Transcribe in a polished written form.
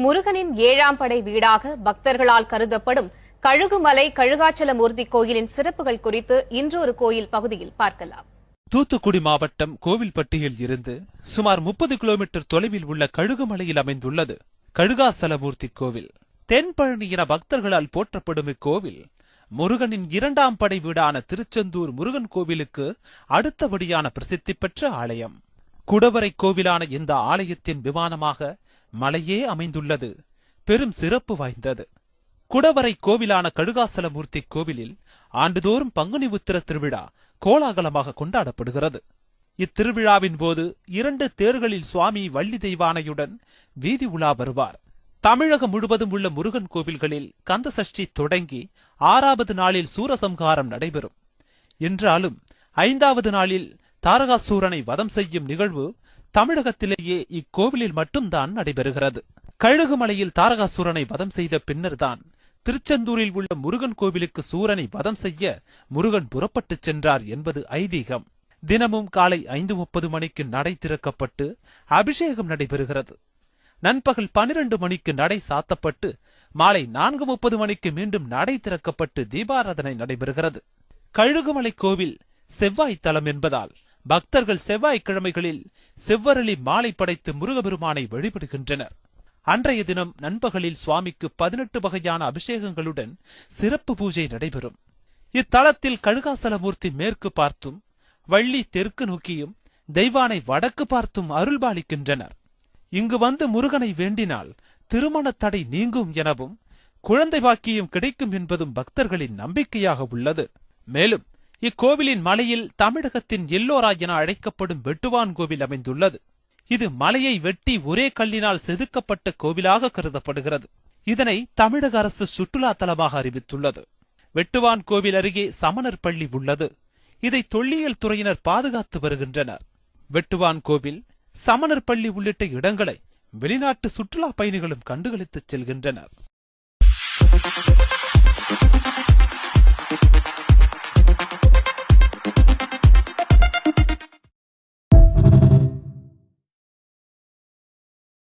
முருகனின் 7ஆம் படை வீடாக பக்தர்களால் கருதப்படும் கழுகுமலை கழுகாச்சலமூர்த்தி கோயிலின் சிறப்புகள் குறித்து இன்றொரு கோயில் பகுதியில் பார்க்கலாம். தூத்துக்குடி மாவட்டம் கோவில்பட்டியில் இருந்து சுமார் 30 கிலோமீட்டர் தொலைவில் உள்ள கழுகுமலையில் அமைந்துள்ளது கழுகாச்சலமூர்த்தி கோவில். தென்பழனியின பக்தர்களால் போற்றப்படும் இக்கோவில் முருகனின் 2ஆம் படை வீடான திருச்செந்தூர் முருகன் கோவிலுக்கு அடுத்தபடியான பிரசித்தி பெற்ற ஆலயம். குடவரை கோவிலான இந்த ஆலயத்தின் விமானமாக மலையே அமைந்துள்ளது பெரும் சிறப்பு வாய்ந்தது. குடவரை கோவிலான கழுகாச்சலமூர்த்தி கோவிலில் ஆண்டுதோறும் பங்குனி உத்திர திருவிழா கோலாகலமாக கொண்டாடப்படுகிறது. இத்திருவிழாவின் போது 2 தேர்களில் சுவாமி வள்ளி தெய்வானையுடன் வீதி உலா வருவார். தமிழகம் முழுவதும் உள்ள முருகன் கோவில்களில் கந்த சஷ்டி தொடங்கி 6வது நாளில் சூரசம்ஹாரம் நடைபெறும். என்றாலும் 5வது நாளில் தாரகாசூரனை வதம் செய்யும் நிகழ்வு தமிழகத்திலேயே இக்கோவிலில் மட்டும்தான் நடைபெறுகிறது. கழுகுமலையில் தாரகாசூரனை வதம் செய்த பின்னர்தான் திருச்செந்தூரில் உள்ள முருகன் கோவிலுக்கு சூரனை வதம் செய்ய முருகன் புறப்பட்டுச் சென்றார் என்பது ஐதீகம். தினமும் காலை 5:30 மணிக்கு நடை திறக்கப்பட்டு அபிஷேகம் நடைபெறுகிறது. நண்பகல் 12 மணிக்கு நடை சாத்தப்பட்டு மாலை 4:30 மணிக்கு மீண்டும் நடை திறக்கப்பட்டு தீபாராதனை நடைபெறுகிறது. கழுகுமலை கோவில் செவ்வாய் தலம் என்பதால் பக்தர்கள் செவ்வாய்க்கிழமைகளில் செவ்வரளி மாலை படைத்து முருகபெருமானை வழிபடுகின்றனர். அன்றைய தினம் நண்பகலில் சுவாமிக்கு 18 வகையான அபிஷேகங்களுடன் சிறப்பு பூஜை நடைபெறும். இத்தலத்தில் கழுகாச்சலமூர்த்தி மேற்கு பார்த்தும் வள்ளி தெற்கு நோக்கியும் தெய்வானை வடக்கு பார்த்தும் அருள்பாலிக்கின்றனர். இங்கு வந்து முருகனை வேண்டினால் திருமண தடை நீங்கும் எனவும் குழந்தை பாக்கியம் கிடைக்கும் என்பதும் பக்தர்களின் நம்பிக்கையாக உள்ளது. மேலும் இக்கோவிலின் மலையில் தமிழகத்தின் எல்லோரா என அழைக்கப்படும் வெட்டுவான் கோவில் அமைந்துள்ளது. இது மலையை வெட்டி ஒரே கல்லினால் செதுக்கப்பட்ட கோவிலாக கருதப்படுகிறது. இதனை தமிழக அரசு சுற்றுலா தலமாக அறிவித்துள்ளது. வெட்டுவான் கோவில் அருகே சமணர் பள்ளி உள்ளது. இதை தொல்லியல் துறையினர் பாதுகாத்து வருகின்றனர். வெட்டுவான் கோவில், சமணர் பள்ளி உள்ளிட்ட இடங்களை வெளிநாட்டு சுற்றுலா பயணிகளும் கண்டுகளித்துச் செல்கின்றனர்.